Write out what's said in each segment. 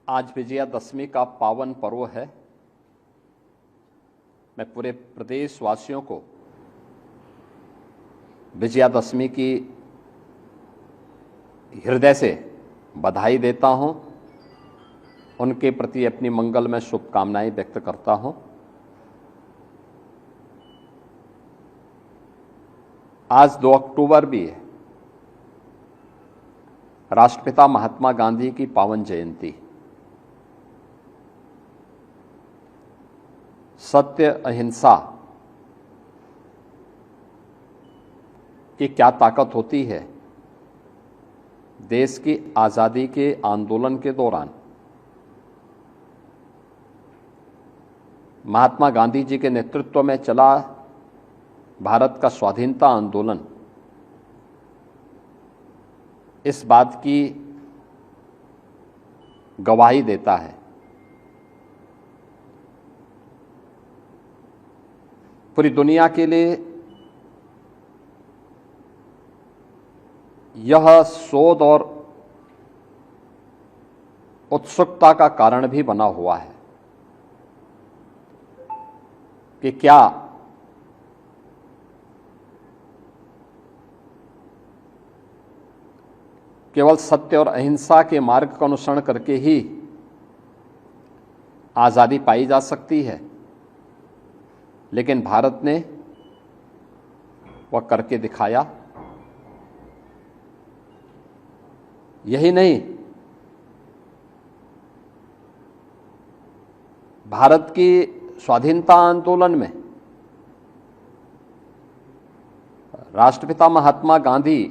आज विजयादशमी का पावन पर्व है। मैं पूरे प्रदेशवासियों को विजयादशमी की हृदय से बधाई देता हूं, उनके प्रति अपनी मंगलमय शुभकामनाएं व्यक्त करता हूं। आज 2 अक्टूबर भी है, राष्ट्रपिता महात्मा गांधी की पावन जयंती। सत्य अहिंसा की क्या ताकत होती है। देश की आज़ादी के आंदोलन के दौरान महात्मा गांधी जी के नेतृत्व में चला भारत का स्वाधीनता आंदोलन इस बात की गवाही देता है। पूरी दुनिया के लिए यह शोध और उत्सुकता का कारण भी बना हुआ है कि क्या केवल सत्य और अहिंसा के मार्ग का अनुसरण करके ही आज़ादी पाई जा सकती है। लेकिन भारत ने वह करके दिखाया। यही नहीं, भारत की स्वाधीनता आंदोलन में राष्ट्रपिता महात्मा गांधी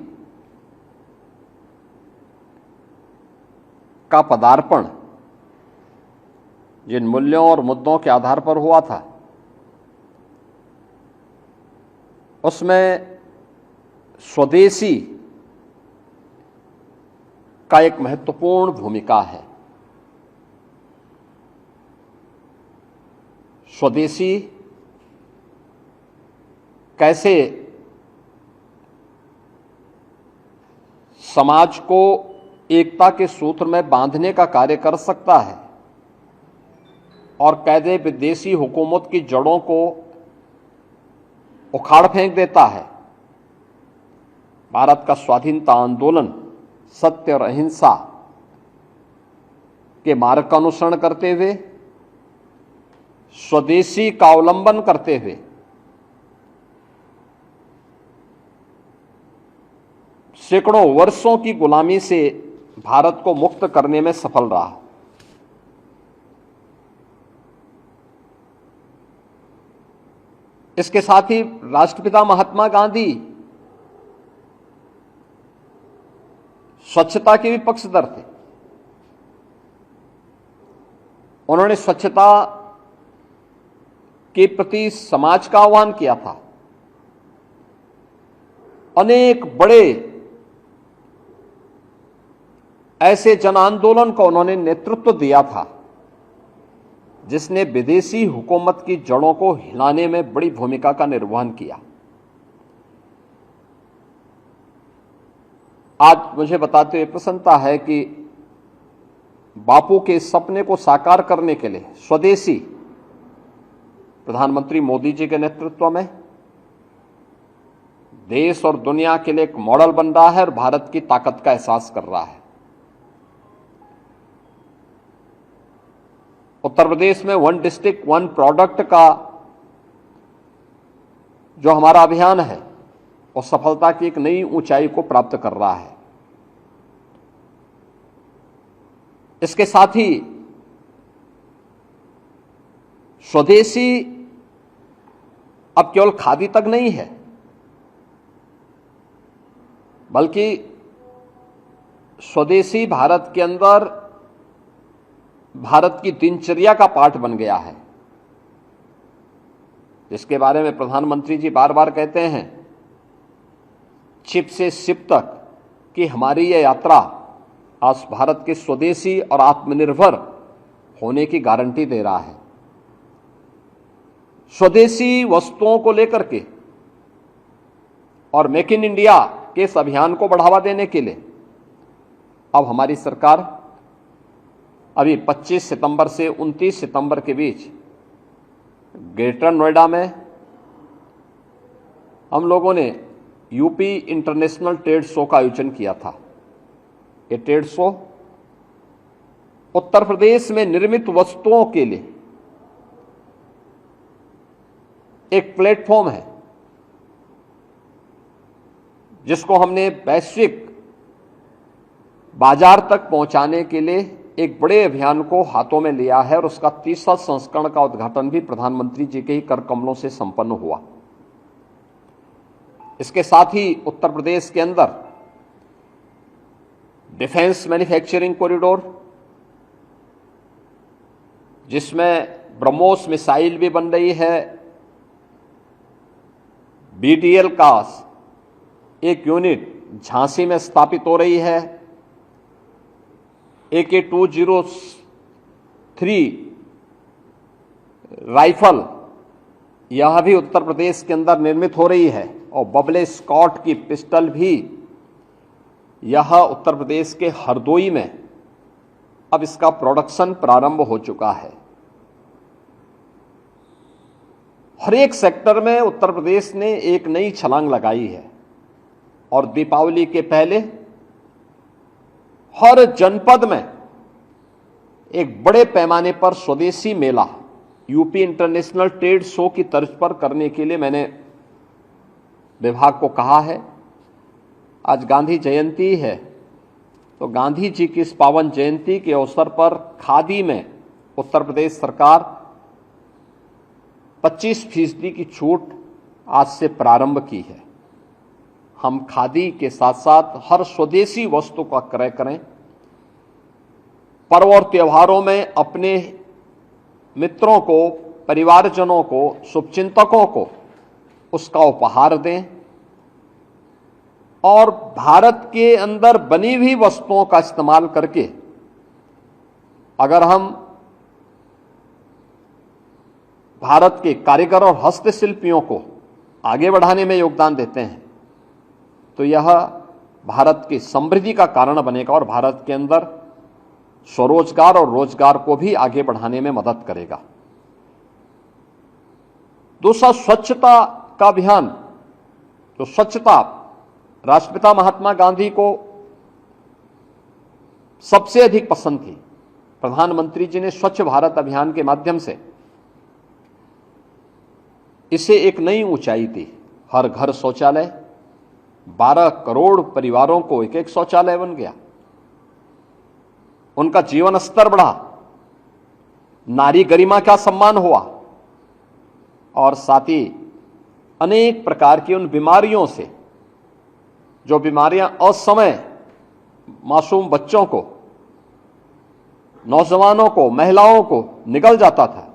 का पदार्पण जिन मूल्यों और मुद्दों के आधार पर हुआ था, उसमें स्वदेशी का एक महत्वपूर्ण भूमिका है। स्वदेशी कैसे समाज को एकता के सूत्र में बांधने का कार्य कर सकता है और कैसे विदेशी हुकूमत की जड़ों को उखाड़ फेंक देता है। भारत का स्वाधीनता आंदोलन सत्य और अहिंसा के मार्ग का अनुसरण करते हुए, स्वदेशी का अवलंबन करते हुए सैकड़ों वर्षों की गुलामी से भारत को मुक्त करने में सफल रहा। इसके साथ ही राष्ट्रपिता महात्मा गांधी स्वच्छता के भी पक्षधर थे। उन्होंने स्वच्छता के प्रति समाज का आह्वान किया था। अनेक बड़े ऐसे जन आंदोलन को उन्होंने नेतृत्व दिया था जिसने विदेशी हुकूमत की जड़ों को हिलाने में बड़ी भूमिका का निर्वहन किया। आज मुझे बताते हुए प्रसन्नता है कि बापू के सपने को साकार करने के लिए स्वदेशी प्रधानमंत्री मोदी जी के नेतृत्व में देश और दुनिया के लिए एक मॉडल बन रहा है और भारत की ताकत का एहसास कर रहा है। उत्तर प्रदेश में 1 डिस्ट्रिक्ट 1 प्रोडक्ट का जो हमारा अभियान है वो सफलता की एक नई ऊंचाई को प्राप्त कर रहा है। इसके साथ ही स्वदेशी अब केवल खादी तक नहीं है, बल्कि स्वदेशी भारत के अंदर भारत की दिनचर्या का पार्ट बन गया है, जिसके बारे में प्रधानमंत्री जी बार बार कहते हैं, चिप से शिप तक कि हमारी यह यात्रा आज भारत के स्वदेशी और आत्मनिर्भर होने की गारंटी दे रहा है। स्वदेशी वस्तुओं को लेकर के और मेक इन इंडिया के इस अभियान को बढ़ावा देने के लिए अब हमारी सरकार अभी 25 सितंबर से 29 सितंबर के बीच ग्रेटर नोएडा में हम लोगों ने यूपी इंटरनेशनल ट्रेड शो का आयोजन किया था। ये ट्रेड शो उत्तर प्रदेश में निर्मित वस्तुओं के लिए एक प्लेटफॉर्म है, जिसको हमने वैश्विक बाजार तक पहुंचाने के लिए एक बड़े अभियान को हाथों में लिया है और उसका तीसरा संस्करण का उद्घाटन भी प्रधानमंत्री जी के ही कर कमलों से संपन्न हुआ। इसके साथ ही उत्तर प्रदेश के अंदर डिफेंस मैन्युफैक्चरिंग कॉरिडोर, जिसमें ब्रह्मोस मिसाइल भी बन रही है, BDL का एक यूनिट झांसी में स्थापित हो रही है, AK-203 राइफल यह भी उत्तर प्रदेश के अंदर निर्मित हो रही है और बबले स्कॉट की पिस्टल भी यह उत्तर प्रदेश के हरदोई में अब इसका प्रोडक्शन प्रारंभ हो चुका है। हर एक सेक्टर में उत्तर प्रदेश ने एक नई छलांग लगाई है और दीपावली के पहले हर जनपद में एक बड़े पैमाने पर स्वदेशी मेला यूपी इंटरनेशनल ट्रेड शो की तर्ज पर करने के लिए मैंने विभाग को कहा है। आज गांधी जयंती है, तो गांधी जी की इस पावन जयंती के अवसर पर खादी में उत्तर प्रदेश सरकार 25% की छूट आज से प्रारंभ की है। हम खादी के साथ साथ हर स्वदेशी वस्तु का क्रय करें। पर्व और त्योहारों में अपने मित्रों को, परिवारजनों को, शुभचिंतकों को उसका उपहार दें और भारत के अंदर बनी हुई वस्तुओं का इस्तेमाल करके अगर हम भारत के कारीगर और हस्तशिल्पियों को आगे बढ़ाने में योगदान देते हैं तो यह भारत की समृद्धि का कारण बनेगा और भारत के अंदर स्वरोजगार और रोजगार को भी आगे बढ़ाने में मदद करेगा। दूसरा, स्वच्छता का अभियान। तो स्वच्छता राष्ट्रपिता महात्मा गांधी को सबसे अधिक पसंद थी। प्रधानमंत्री जी ने स्वच्छ भारत अभियान के माध्यम से इसे एक नई ऊंचाई दी। हर घर शौचालय, 12 करोड़ परिवारों को एक एक शौचालय बन गया, उनका जीवन स्तर बढ़ा, नारी गरिमा का सम्मान हुआ और साथ ही अनेक प्रकार की उन बीमारियों से, जो बीमारियां असमय मासूम बच्चों को, नौजवानों को, महिलाओं को निगल जाता था,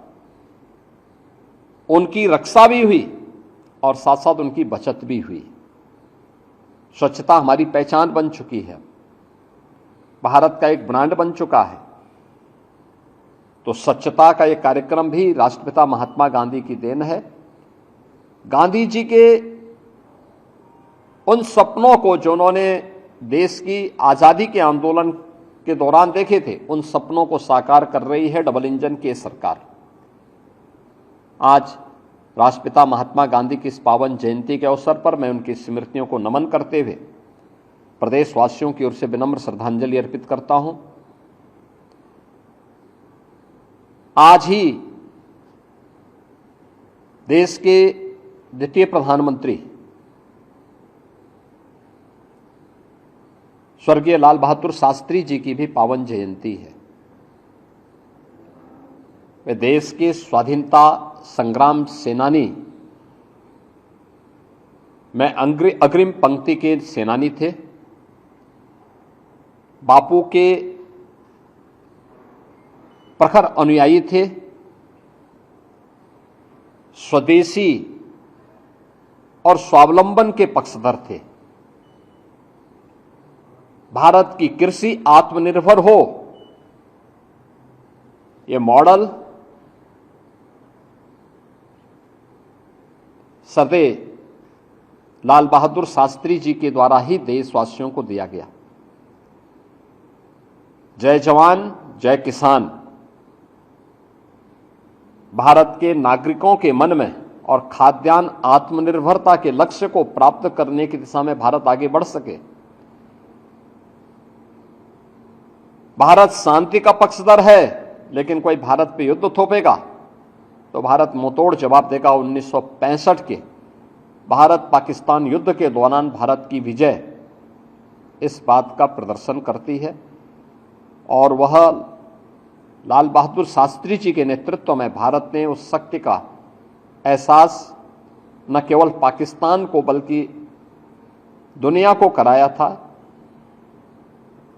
उनकी रक्षा भी हुई और साथ साथ उनकी बचत भी हुई। स्वच्छता हमारी पहचान बन चुकी है, भारत का एक ब्रांड बन चुका है। तो स्वच्छता का एक कार्यक्रम भी राष्ट्रपिता महात्मा गांधी की देन है। गांधी जी के उन सपनों को जो उन्होंने देश की आजादी के आंदोलन के दौरान देखे थे, उन सपनों को साकार कर रही है डबल इंजन की सरकार। आज राष्ट्रपिता महात्मा गांधी की इस पावन जयंती के अवसर पर मैं उनकी स्मृतियों को नमन करते हुए प्रदेशवासियों की ओर से विनम्र श्रद्धांजलि अर्पित करता हूं। आज ही देश के द्वितीय प्रधानमंत्री स्वर्गीय लाल बहादुर शास्त्री जी की भी पावन जयंती है। वे देश के स्वाधीनता संग्राम सेनानी में अग्रिम पंक्ति के सेनानी थे। बापू के प्रखर अनुयायी थे। स्वदेशी और स्वावलंबन के पक्षधर थे। भारत की कृषि आत्मनिर्भर हो, ये मॉडल सरदार लाल बहादुर शास्त्री जी के द्वारा ही देशवासियों को दिया गया। जय जवान जय किसान भारत के नागरिकों के मन में और खाद्यान्न आत्मनिर्भरता के लक्ष्य को प्राप्त करने की दिशा में भारत आगे बढ़ सके। भारत शांति का पक्षधर है, लेकिन कोई भारत पे युद्ध थोपेगा तो भारत मुंहतोड़ जवाब देगा। 1965 के भारत पाकिस्तान युद्ध के दौरान भारत की विजय इस बात का प्रदर्शन करती है, और वह लाल बहादुर शास्त्री जी के नेतृत्व में भारत ने उस शक्ति का एहसास न केवल पाकिस्तान को बल्कि दुनिया को कराया था।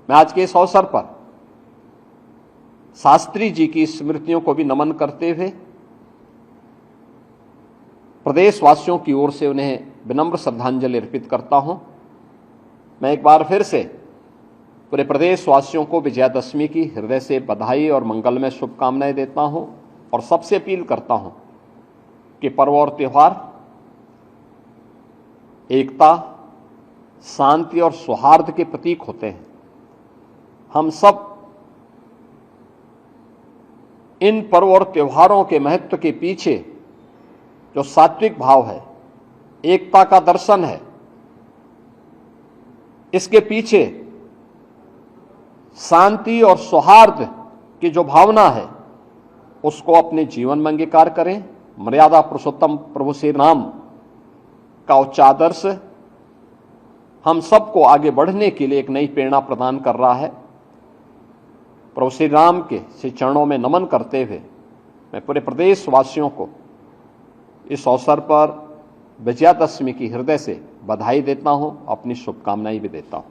मैं आज के इस अवसर पर शास्त्री जी की स्मृतियों को भी नमन करते हुए प्रदेशवासियों की ओर से उन्हें विनम्र श्रद्धांजलि अर्पित करता हूं। मैं एक बार फिर से पूरे प्रदेशवासियों को विजयादशमी की हृदय से बधाई और मंगलमय शुभकामनाएं देता हूं, और सबसे अपील करता हूं कि पर्व और त्योहार एकता, शांति और सौहार्द के प्रतीक होते हैं। हम सब इन पर्व और त्योहारों के महत्व के पीछे जो सात्विक भाव है, एकता का दर्शन है, इसके पीछे शांति और सौहार्द की जो भावना है उसको अपने जीवन में अंगीकार करें। मर्यादा पुरुषोत्तम प्रभु श्री राम का उच्च आदर्श हम सबको आगे बढ़ने के लिए एक नई प्रेरणा प्रदान कर रहा है। प्रभु श्री राम के श्री चरणों में नमन करते हुए मैं पूरे प्रदेशवासियों को इस अवसर पर विजयादशमी की हृदय से बधाई देता हूं, अपनी शुभकामनाएं भी देता हूं।